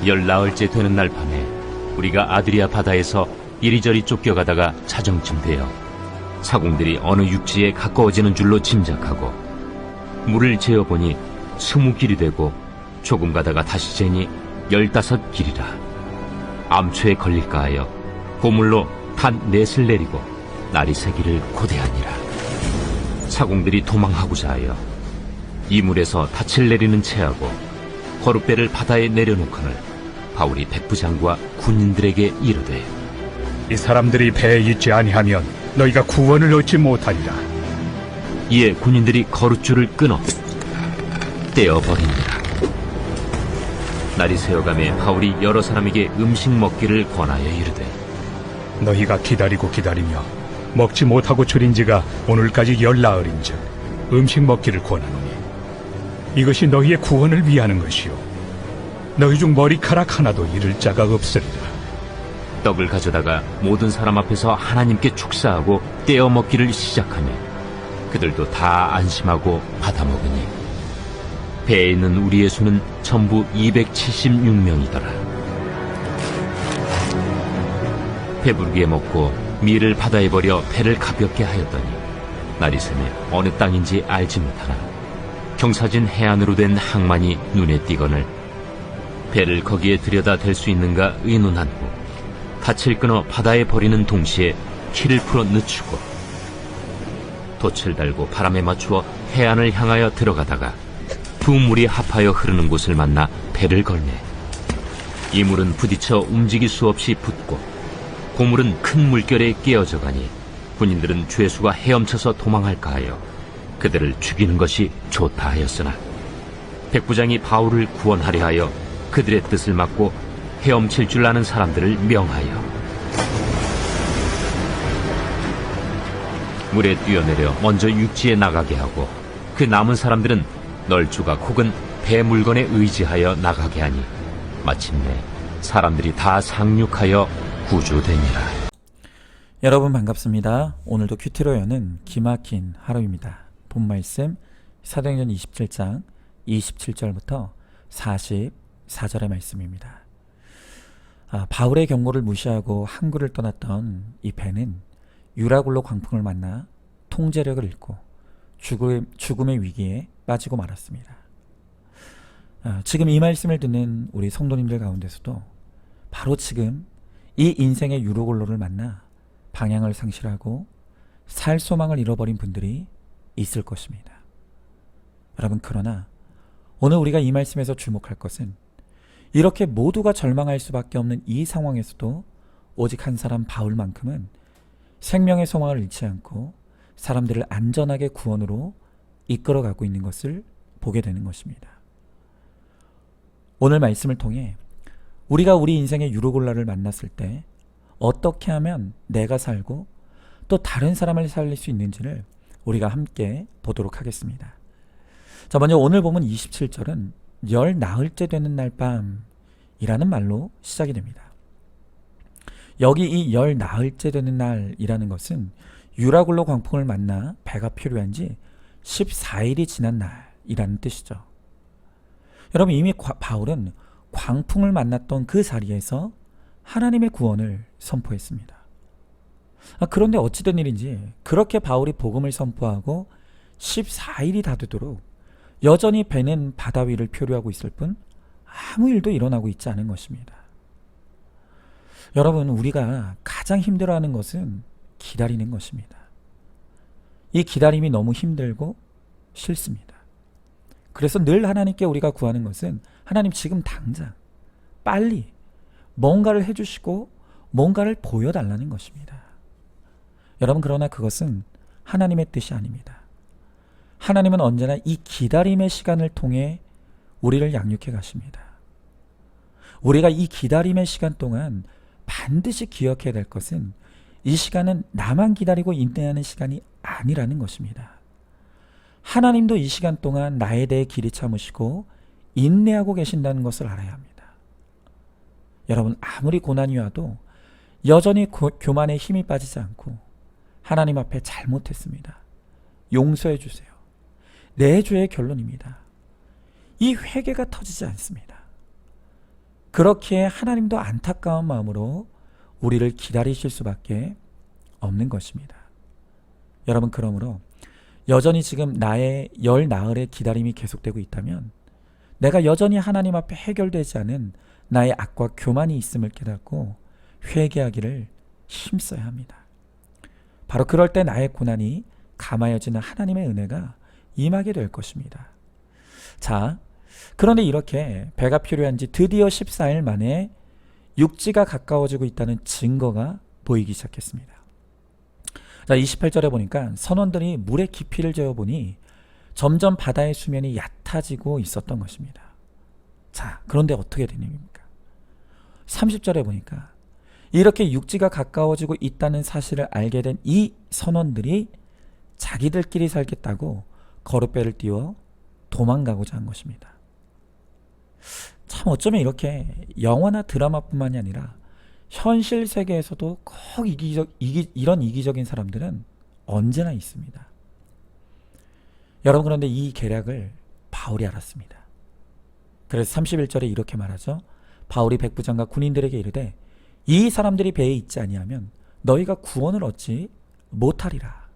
열 나흘째 되는 날 밤에 우리가 아드리아 바다에서 이리저리 쫓겨가다가 자정쯤 되어 사공들이 어느 육지에 가까워지는 줄로 짐작하고 물을 재어보니 20길이 되고 조금 가다가 다시 재니 15길이라 암초에 걸릴까 하여 고물로 탄 넷을 내리고 날이 새기를 고대하니라. 사공들이 도망하고자 하여 이물에서 닻을 내리는 채하고 거룻배를 바다에 내려놓거늘 바울이 백부장과 군인들에게 이르되 이 사람들이 배에 있지 아니하면 너희가 구원을 얻지 못하리라. 이에 군인들이 거룻줄을 끊어 떼어버리니라. 날이 새어가매 바울이 여러 사람에게 음식 먹기를 권하여 이르되 너희가 기다리고 기다리며 먹지 못하고 줄인 지가 오늘까지 열나흘인즉 음식 먹기를 권하노니 이것이 너희의 구원을 위하는 것이요 너희 중 머리카락 하나도 잃을 자가 없으리라. 떡을 가져다가 모든 사람 앞에서 하나님께 축사하고 떼어 먹기를 시작하며 그들도 다 안심하고 받아 먹으니 배에 있는 우리의 수는 전부 276명이더라. 배부르게 먹고 밀을 바다에 버려 배를 가볍게 하였더니 날이 새며 어느 땅인지 알지 못하나 경사진 해안으로 된 항만이 눈에 띄거늘 배를 거기에 들여다 댈 수 있는가 의논한 후 닻을 끊어 바다에 버리는 동시에 키를 풀어 늦추고 돛을 달고 바람에 맞추어 해안을 향하여 들어가다가 두 물이 합하여 흐르는 곳을 만나 배를 걸매 이 물은 부딪혀 움직일 수 없이 붙고 고물은 큰 물결에 깨어져 가니 군인들은 죄수가 헤엄쳐서 도망할까 하여 그들을 죽이는 것이 좋다 하였으나 백부장이 바울을 구원하려 하여 그들의 뜻을 막고 헤엄칠 줄 아는 사람들을 명하여 물에 뛰어내려 먼저 육지에 나가게 하고 그 남은 사람들은 널조각 혹은 배 물건에 의지하여 나가게 하니 마침내 사람들이 다 상륙하여 구조되니라. 여러분 반갑습니다. 오늘도 큐티로 여는 기막힌 하루입니다. 본 말씀 사도행전 27장 27절부터 44절의 말씀입니다. 바울의 경고를 무시하고 항구를 떠났던 이 배는 유라굴로 광풍을 만나 통제력을 잃고 죽음의 위기에 빠지고 말았습니다. 지금 이 말씀을 듣는 우리 성도님들 가운데서도 바로 지금 이 인생의 유로굴로를 만나 방향을 상실하고 살 소망을 잃어버린 분들이 있을 것입니다. 여러분, 그러나 오늘 우리가 이 말씀에서 주목할 것은 이렇게 모두가 절망할 수밖에 없는 이 상황에서도 오직 한 사람 바울만큼은 생명의 소망을 잃지 않고 사람들을 안전하게 구원으로 이끌어가고 있는 것을 보게 되는 것입니다. 오늘 말씀을 통해 우리가 우리 인생의 유로골라를 만났을 때 어떻게 하면 내가 살고 또 다른 사람을 살릴 수 있는지를 우리가 함께 보도록 하겠습니다. 자, 먼저 오늘 보면 27절은 열 나흘째 되는 날 밤이라는 말로 시작이 됩니다. 여기 이 열 나흘째 되는 날이라는 것은 유라굴로 광풍을 만나 배가 표류한 지 14일이 지난 날이라는 뜻이죠. 여러분, 이미 바울은 광풍을 만났던 그 자리에서 하나님의 구원을 선포했습니다. 그런데 어찌된 일인지 그렇게 바울이 복음을 선포하고 14일이 다 되도록 여전히 배는 바다 위를 표류하고 있을 뿐 아무 일도 일어나고 있지 않은 것입니다. 여러분, 우리가 가장 힘들어하는 것은 기다리는 것입니다. 이 기다림이 너무 힘들고 싫습니다. 그래서 늘 하나님께 우리가 구하는 것은 하나님, 지금 당장 빨리 뭔가를 해주시고 뭔가를 보여달라는 것입니다. 여러분, 그러나 그것은 하나님의 뜻이 아닙니다. 하나님은 언제나 이 기다림의 시간을 통해 우리를 양육해 가십니다. 우리가 이 기다림의 시간 동안 반드시 기억해야 될 것은 이 시간은 나만 기다리고 인내하는 시간이 아니라는 것입니다. 하나님도 이 시간 동안 나에 대해 길이 참으시고 인내하고 계신다는 것을 알아야 합니다. 여러분, 아무리 고난이 와도 여전히 교만에 힘이 빠지지 않고 하나님 앞에 잘못했습니다, 용서해 주세요, 내 죄의 결론입니다, 이 회개가 터지지 않습니다. 그렇게 하나님도 안타까운 마음으로 우리를 기다리실 수밖에 없는 것입니다. 여러분, 그러므로 여전히 지금 나의 열 나흘의 기다림이 계속되고 있다면 내가 여전히 하나님 앞에 해결되지 않은 나의 악과 교만이 있음을 깨닫고 회개하기를 힘써야 합니다. 바로 그럴 때 나의 고난이 감하여지는 하나님의 은혜가 임하게 될 것입니다. 자, 그런데 이렇게 배가 필요한지 드디어 14일 만에 육지가 가까워지고 있다는 증거가 보이기 시작했습니다. 자, 28절에 보니까 선원들이 물의 깊이를 재어보니 점점 바다의 수면이 얕아지고 있었던 것입니다. 자, 그런데 어떻게 된 일입니까? 30절에 보니까 이렇게 육지가 가까워지고 있다는 사실을 알게 된 이 선원들이 자기들끼리 살겠다고 거룻배를 띄워 도망가고자 한 것입니다. 참 어쩌면 이렇게 영화나 드라마뿐만이 아니라 현실 세계에서도 꼭 이런 이기적인 사람들은 언제나 있습니다. 여러분, 그런데 이 계략을 바울이 알았습니다. 그래서 31절에 이렇게 말하죠. 바울이 백부장과 군인들에게 이르되 이 사람들이 배에 있지 아니하면 너희가 구원을 얻지 못하리라.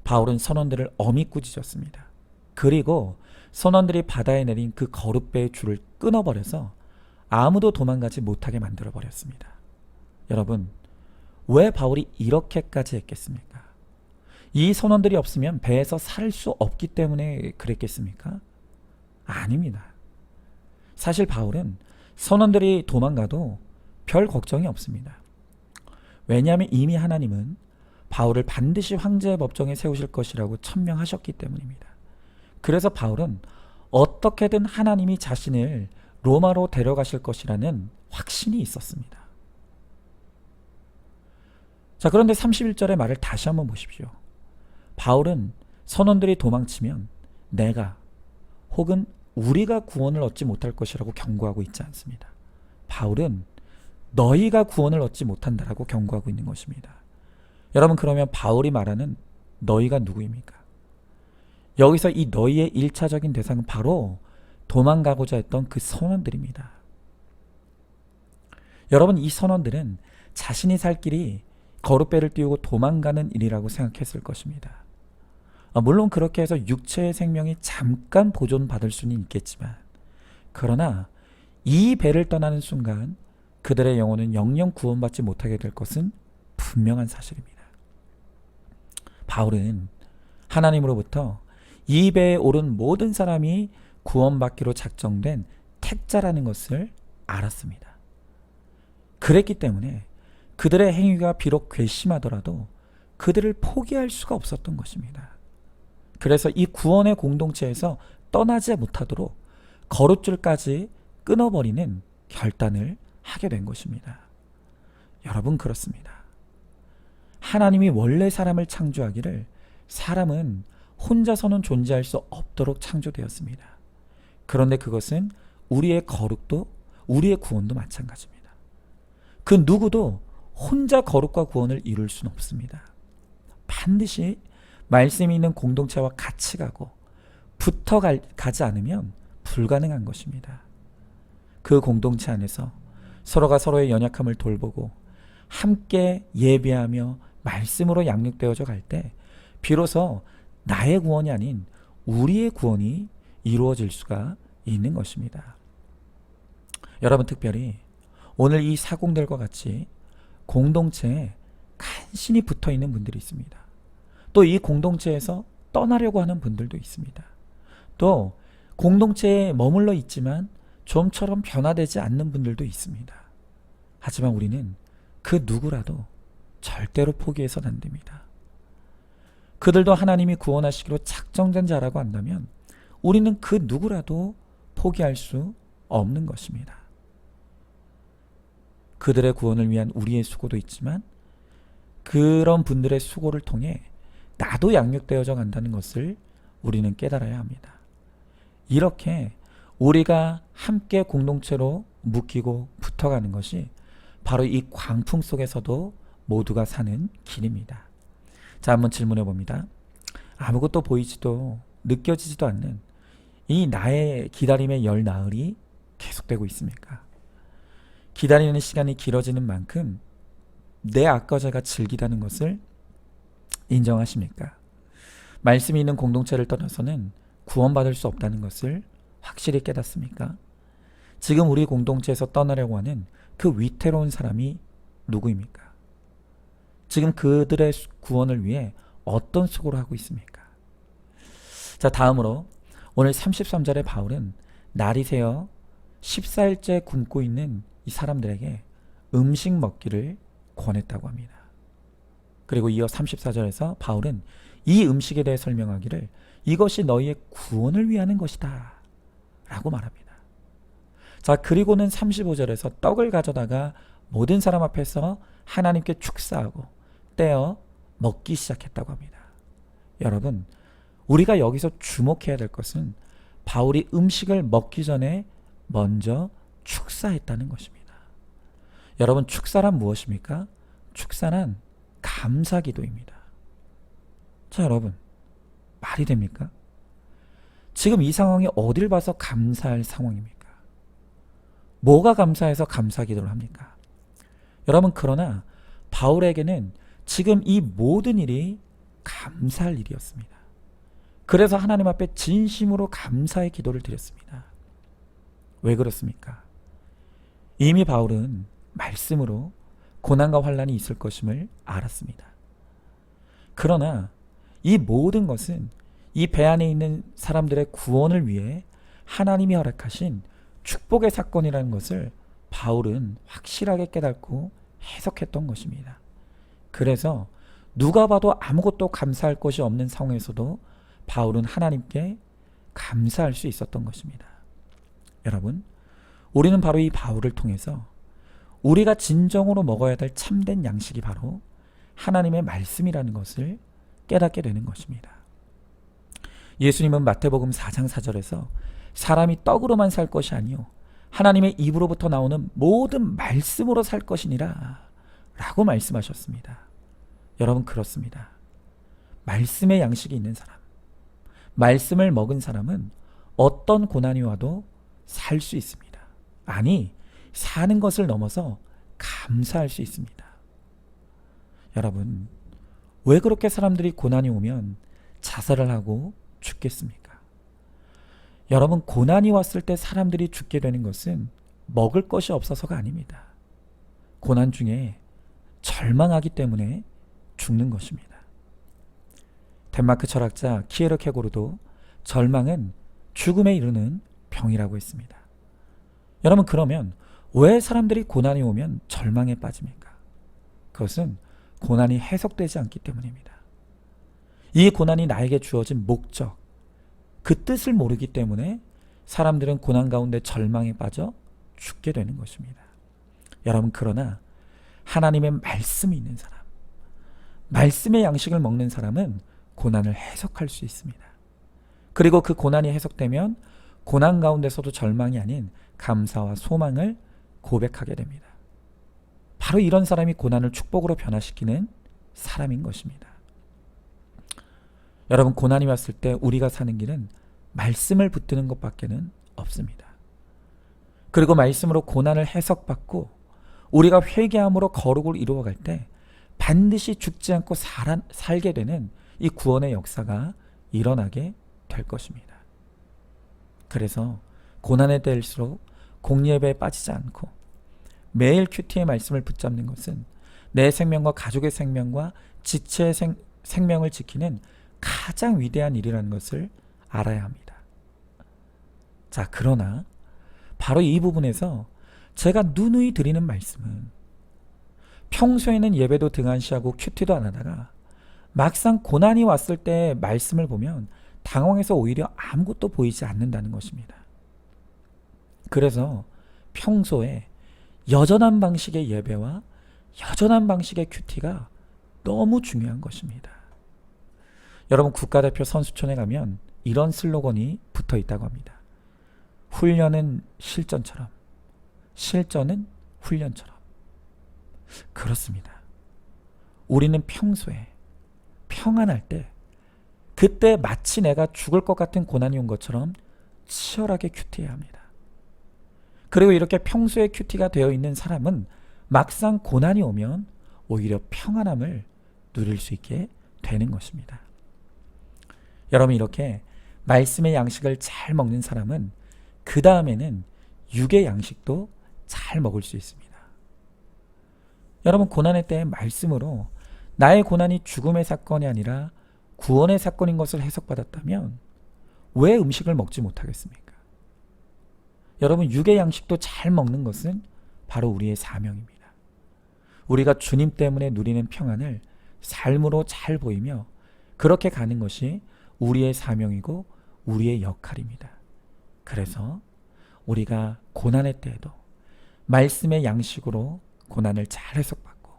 바울은 선원들을 엄히 꾸짖었습니다. 그리고 선원들이 바다에 내린 그 거룻배의 줄을 끊어버려서 아무도 도망가지 못하게 만들어버렸습니다. 여러분, 왜 바울이 이렇게까지 했겠습니까? 이 선원들이 없으면 배에서 살 수 없기 때문에 그랬겠습니까? 아닙니다. 사실 바울은 선원들이 도망가도 별 걱정이 없습니다. 왜냐하면 이미 하나님은 바울을 반드시 황제의 법정에 세우실 것이라고 천명하셨기 때문입니다. 그래서 바울은 어떻게든 하나님이 자신을 로마로 데려가실 것이라는 확신이 있었습니다. 자, 그런데 31절의 말을 다시 한번 보십시오. 바울은 선원들이 도망치면 내가 혹은 우리가 구원을 얻지 못할 것이라고 경고하고 있지 않습니다. 바울은 너희가 구원을 얻지 못한다라고 경고하고 있는 것입니다. 여러분, 그러면 바울이 말하는 너희가 누구입니까? 여기서 이 너희의 1차적인 대상은 바로 도망가고자 했던 그 선원들입니다. 여러분, 이 선원들은 자신이 살 길이 거룻배를 띄우고 도망가는 일이라고 생각했을 것입니다. 물론 그렇게 해서 육체의 생명이 잠깐 보존받을 수는 있겠지만, 그러나 이 배를 떠나는 순간 그들의 영혼은 영영 구원받지 못하게 될 것은 분명한 사실입니다. 바울은 하나님으로부터 이 배에 오른 모든 사람이 구원받기로 작정된 택자라는 것을 알았습니다. 그랬기 때문에 그들의 행위가 비록 괘씸하더라도 그들을 포기할 수가 없었던 것입니다. 그래서 이 구원의 공동체에서 떠나지 못하도록 거룻줄까지 끊어버리는 결단을 하게 된 것입니다. 여러분, 그렇습니다. 하나님이 원래 사람을 창조하기를 사람은 혼자서는 존재할 수 없도록 창조되었습니다. 그런데 그것은 우리의 거룩도 우리의 구원도 마찬가지입니다. 그 누구도 혼자 거룩과 구원을 이룰 수는 없습니다. 반드시 말씀이 있는 공동체와 같이 가고 붙어가지 않으면 불가능한 것입니다. 그 공동체 안에서 서로가 서로의 연약함을 돌보고 함께 예배하며 말씀으로 양육되어져 갈 때 비로소 나의 구원이 아닌 우리의 구원이 이루어질 수가 있는 것입니다. 여러분, 특별히 오늘 이 사공들과 같이 공동체에 간신히 붙어있는 분들이 있습니다. 또 이 공동체에서 떠나려고 하는 분들도 있습니다. 또 공동체에 머물러 있지만 좀처럼 변화되지 않는 분들도 있습니다. 하지만 우리는 그 누구라도 절대로 포기해서는 안 됩니다. 그들도 하나님이 구원하시기로 작정된 자라고 한다면 우리는 그 누구라도 포기할 수 없는 것입니다. 그들의 구원을 위한 우리의 수고도 있지만 그런 분들의 수고를 통해 나도 양육되어져 간다는 것을 우리는 깨달아야 합니다. 이렇게 우리가 함께 공동체로 묶이고 붙어가는 것이 바로 이 광풍 속에서도 모두가 사는 길입니다. 자, 한번 질문해 봅니다. 아무것도 보이지도 느껴지지도 않는 이 나의 기다림의 열 나흘이 계속되고 있습니까? 기다리는 시간이 길어지는 만큼 내 악과 죄가 즐기다는 것을 인정하십니까? 말씀이 있는 공동체를 떠나서는 구원받을 수 없다는 것을 확실히 깨닫습니까? 지금 우리 공동체에서 떠나려고 하는 그 위태로운 사람이 누구입니까? 지금 그들의 구원을 위해 어떤 수고를 하고 있습니까? 자, 다음으로 오늘 33절에 바울은 날이 새어 14일째 굶고 있는 이 사람들에게 음식 먹기를 권했다고 합니다. 그리고 이어 34절에서 바울은 이 음식에 대해 설명하기를 이것이 너희의 구원을 위하는 것이다 라고 말합니다. 자, 그리고는 35절에서 떡을 가져다가 모든 사람 앞에서 하나님께 축사하고 떼어 먹기 시작했다고 합니다. 여러분, 우리가 여기서 주목해야 될 것은 바울이 음식을 먹기 전에 먼저 축사했다는 것입니다. 여러분, 축사란 무엇입니까? 축사란 감사기도입니다. 자, 여러분, 말이 됩니까? 지금 이 상황이 어딜 봐서 감사할 상황입니까? 뭐가 감사해서 감사기도를 합니까? 여러분, 그러나 바울에게는 지금 이 모든 일이 감사할 일이었습니다. 그래서 하나님 앞에 진심으로 감사의 기도를 드렸습니다. 왜 그렇습니까? 이미 바울은 말씀으로 고난과 환난이 있을 것임을 알았습니다. 그러나 이 모든 것은 이 배 안에 있는 사람들의 구원을 위해 하나님이 허락하신 축복의 사건이라는 것을 바울은 확실하게 깨닫고 해석했던 것입니다. 그래서 누가 봐도 아무것도 감사할 것이 없는 상황에서도 바울은 하나님께 감사할 수 있었던 것입니다. 여러분, 우리는 바로 이 바울을 통해서 우리가 진정으로 먹어야 될 참된 양식이 바로 하나님의 말씀이라는 것을 깨닫게 되는 것입니다. 예수님은 마태복음 4장 4절에서 사람이 떡으로만 살 것이 아니요 하나님의 입으로부터 나오는 모든 말씀으로 살 것이니라 라고 말씀하셨습니다. 여러분, 그렇습니다. 말씀의 양식이 있는 사람, 말씀을 먹은 사람은 어떤 고난이 와도 살 수 있습니다. 아니, 사는 것을 넘어서 감사할 수 있습니다. 여러분, 왜 그렇게 사람들이 고난이 오면 자살을 하고 죽겠습니까? 여러분, 고난이 왔을 때 사람들이 죽게 되는 것은 먹을 것이 없어서가 아닙니다. 고난 중에 절망하기 때문에 죽는 것입니다. 덴마크 철학자 키에르케고르도 절망은 죽음에 이르는 병이라고 했습니다. 여러분, 그러면 왜 사람들이 고난이 오면 절망에 빠집니까? 그것은 고난이 해석되지 않기 때문입니다. 이 고난이 나에게 주어진 목적, 그 뜻을 모르기 때문에 사람들은 고난 가운데 절망에 빠져 죽게 되는 것입니다. 여러분, 그러나 하나님의 말씀이 있는 사람, 말씀의 양식을 먹는 사람은 고난을 해석할 수 있습니다. 그리고 그 고난이 해석되면 고난 가운데서도 절망이 아닌 감사와 소망을 고백하게 됩니다. 바로 이런 사람이 고난을 축복으로 변화시키는 사람인 것입니다. 여러분, 고난이 왔을 때 우리가 사는 길은 말씀을 붙드는 것밖에는 없습니다. 그리고 말씀으로 고난을 해석받고 우리가 회개함으로 거룩을 이루어갈 때 반드시 죽지 않고 살게 되는 이 구원의 역사가 일어나게 될 것입니다. 그래서 고난에 대할수록 공예배에 빠지지 않고 매일 큐티의 말씀을 붙잡는 것은 내 생명과 가족의 생명과 지체의 생명을 지키는 가장 위대한 일이라는 것을 알아야 합니다. 자, 그러나 바로 이 부분에서 제가 누누이 드리는 말씀은 평소에는 예배도 등한시하고 큐티도 안 하다가 막상 고난이 왔을 때 말씀을 보면 당황해서 오히려 아무것도 보이지 않는다는 것입니다. 그래서 평소에 여전한 방식의 예배와 여전한 방식의 큐티가 너무 중요한 것입니다. 여러분, 국가대표 선수촌에 가면 이런 슬로건이 붙어 있다고 합니다. 훈련은 실전처럼, 실전은 훈련처럼. 그렇습니다. 우리는 평소에 평안할 때, 그때 마치 내가 죽을 것 같은 고난이 온 것처럼 치열하게 큐티해야 합니다. 그리고 이렇게 평소에 큐티가 되어 있는 사람은 막상 고난이 오면 오히려 평안함을 누릴 수 있게 되는 것입니다. 여러분, 이렇게 말씀의 양식을 잘 먹는 사람은 그 다음에는 육의 양식도 잘 먹을 수 있습니다. 여러분, 고난의 때에 말씀으로 나의 고난이 죽음의 사건이 아니라 구원의 사건인 것을 해석받았다면 왜 음식을 먹지 못하겠습니까? 여러분, 육의 양식도 잘 먹는 것은 바로 우리의 사명입니다. 우리가 주님 때문에 누리는 평안을 삶으로 잘 보이며 그렇게 가는 것이 우리의 사명이고 우리의 역할입니다. 그래서 우리가 고난의 때에도 말씀의 양식으로 고난을 잘 해석받고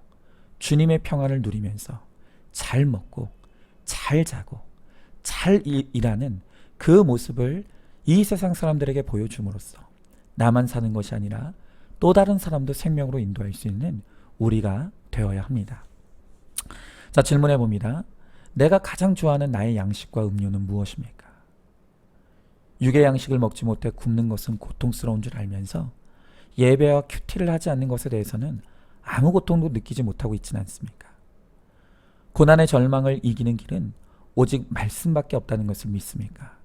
주님의 평안을 누리면서 잘 먹고 잘 자고 잘 일하는 그 모습을 이 세상 사람들에게 보여줌으로써 나만 사는 것이 아니라 또 다른 사람도 생명으로 인도할 수 있는 우리가 되어야 합니다. 자, 질문해 봅니다. 내가 가장 좋아하는 나의 양식과 음료는 무엇입니까? 육의 양식을 먹지 못해 굶는 것은 고통스러운 줄 알면서 예배와 큐티를 하지 않는 것에 대해서는 아무 고통도 느끼지 못하고 있지는 않습니까? 고난의 절망을 이기는 길은 오직 말씀밖에 없다는 것을 믿습니까?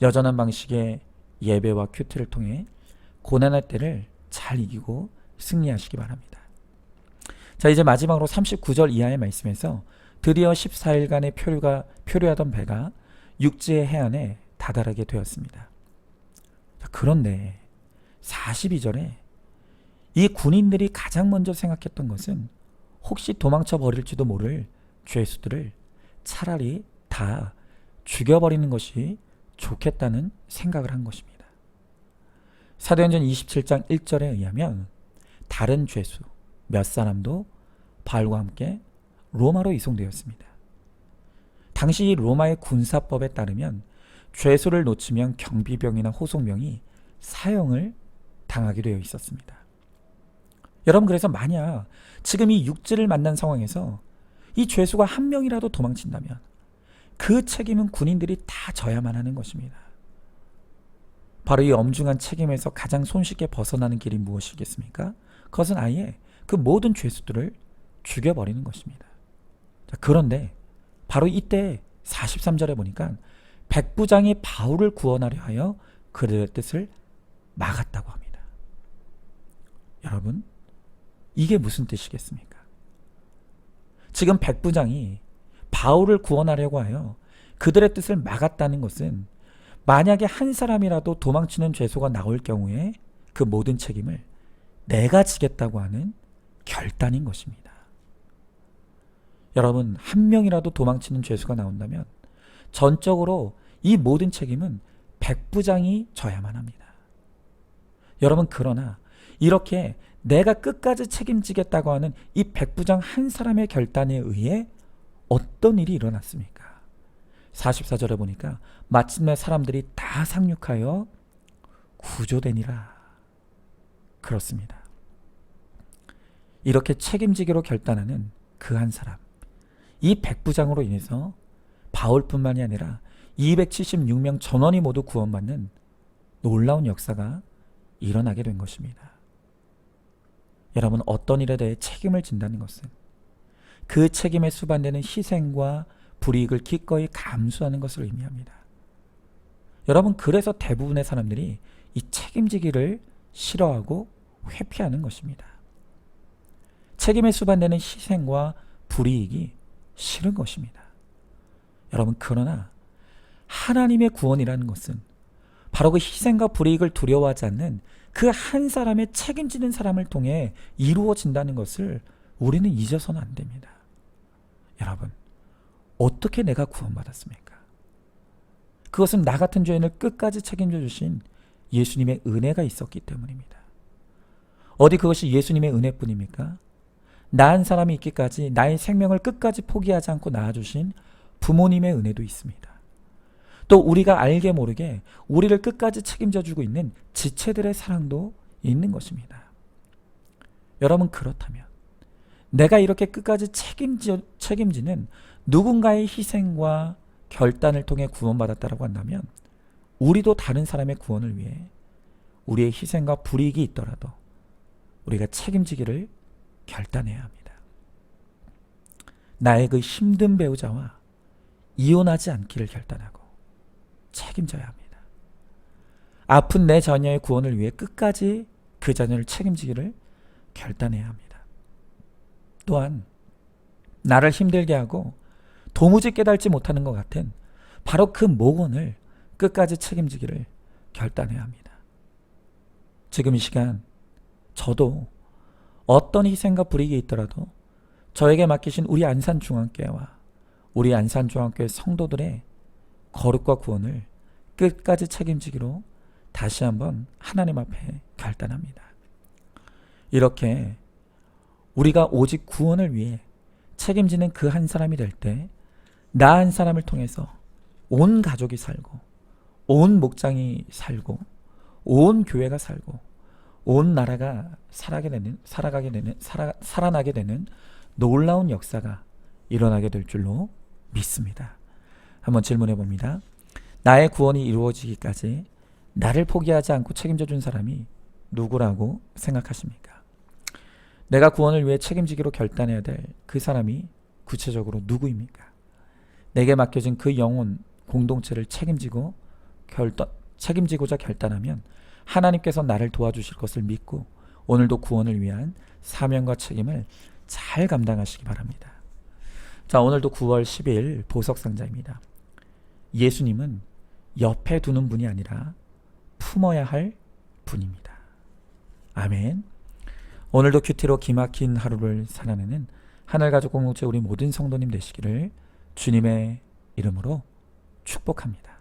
여전한 방식의 예배와 큐티를 통해 고난의 때를 잘 이기고 승리하시기 바랍니다. 자, 이제 마지막으로 39절 이하의 말씀에서 드디어 14일간의 표류하던 배가 육지의 해안에 다다르게 되었습니다. 자, 그런데 42절에 이 군인들이 가장 먼저 생각했던 것은 혹시 도망쳐 버릴지도 모를 죄수들을 차라리 다 죽여버리는 것이 좋겠다는 생각을 한 것입니다. 사도행전 27장 1절에 의하면 다른 죄수 몇 사람도 바울과 함께 로마로 이송되었습니다. 당시 이 로마의 군사법에 따르면 죄수를 놓치면 경비병이나 호송병이 사형을 당하게 되어 있었습니다. 여러분, 그래서 만약 지금 이 육지를 만난 상황에서 이 죄수가 한 명이라도 도망친다면 그 책임은 군인들이 다 져야만 하는 것입니다. 바로 이 엄중한 책임에서 가장 손쉽게 벗어나는 길이 무엇이겠습니까? 그것은 아예 그 모든 죄수들을 죽여버리는 것입니다. 자, 그런데 바로 이때 43절에 보니까 백부장이 바울을 구원하려 하여 그들의 뜻을 막았다고 합니다. 여러분, 이게 무슨 뜻이겠습니까? 지금 백부장이 바울을 구원하려고 하여 그들의 뜻을 막았다는 것은 만약에 한 사람이라도 도망치는 죄수가 나올 경우에 그 모든 책임을 내가 지겠다고 하는 결단인 것입니다. 여러분, 한 명이라도 도망치는 죄수가 나온다면 전적으로 이 모든 책임은 백부장이 져야만 합니다. 여러분, 그러나 이렇게 내가 끝까지 책임지겠다고 하는 이 백부장 한 사람의 결단에 의해 어떤 일이 일어났습니까? 44절에 보니까 마침내 사람들이 다 상륙하여 구조되니라. 그렇습니다. 이렇게 책임지기로 결단하는 그 한 사람, 이 백부장으로 인해서 바울뿐만이 아니라 276명 전원이 모두 구원받는 놀라운 역사가 일어나게 된 것입니다. 여러분, 어떤 일에 대해 책임을 진다는 것은 그 책임에 수반되는 희생과 불이익을 기꺼이 감수하는 것을 의미합니다. 여러분, 그래서 대부분의 사람들이 이 책임지기를 싫어하고 회피하는 것입니다. 책임에 수반되는 희생과 불이익이 싫은 것입니다. 여러분, 그러나 하나님의 구원이라는 것은 바로 그 희생과 불이익을 두려워하지 않는 그 한 사람의 책임지는 사람을 통해 이루어진다는 것을 우리는 잊어서는 안 됩니다. 여러분, 어떻게 내가 구원받았습니까? 그것은 나 같은 죄인을 끝까지 책임져 주신 예수님의 은혜가 있었기 때문입니다. 어디 그것이 예수님의 은혜뿐입니까? 나 한 사람이 있기까지 나의 생명을 끝까지 포기하지 않고 낳아주신 부모님의 은혜도 있습니다. 또 우리가 알게 모르게 우리를 끝까지 책임져 주고 있는 지체들의 사랑도 있는 것입니다. 여러분, 그렇다면 내가 이렇게 끝까지 책임지는 누군가의 희생과 결단을 통해 구원받았다라고 한다면 우리도 다른 사람의 구원을 위해 우리의 희생과 불이익이 있더라도 우리가 책임지기를 결단해야 합니다. 나의 그 힘든 배우자와 이혼하지 않기를 결단하고 책임져야 합니다. 아픈 내 자녀의 구원을 위해 끝까지 그 자녀를 책임지기를 결단해야 합니다. 또한 나를 힘들게 하고 도무지 깨닫지 못하는 것 같은 바로 그 모건을 끝까지 책임지기를 결단해야 합니다. 지금 이 시간 저도 어떤 희생과 불이익이 있더라도 저에게 맡기신 우리 안산중앙교회와 우리 안산중앙교회 성도들의 거룩과 구원을 끝까지 책임지기로 다시 한번 하나님 앞에 결단합니다. 이렇게 우리가 오직 구원을 위해 책임지는 그 한 사람이 될 때 나 한 사람을 통해서 온 가족이 살고 온 목장이 살고 온 교회가 살고 온 나라가 살아나게 되는 놀라운 역사가 일어나게 될 줄로 믿습니다. 한번 질문해 봅니다. 나의 구원이 이루어지기까지 나를 포기하지 않고 책임져 준 사람이 누구라고 생각하십니까? 내가 구원을 위해 책임지기로 결단해야 될 그 사람이 구체적으로 누구입니까? 내게 맡겨진 그 영혼 공동체를 책임지고자 결단하면 하나님께서 나를 도와주실 것을 믿고 오늘도 구원을 위한 사명과 책임을 잘 감당하시기 바랍니다. 자, 오늘도 9월 10일 보석상자입니다. 예수님은 옆에 두는 분이 아니라 품어야 할 분입니다. 아멘. 오늘도 큐티로 기막힌 하루를 살아내는 하늘가족 공동체 우리 모든 성도님 되시기를 주님의 이름으로 축복합니다.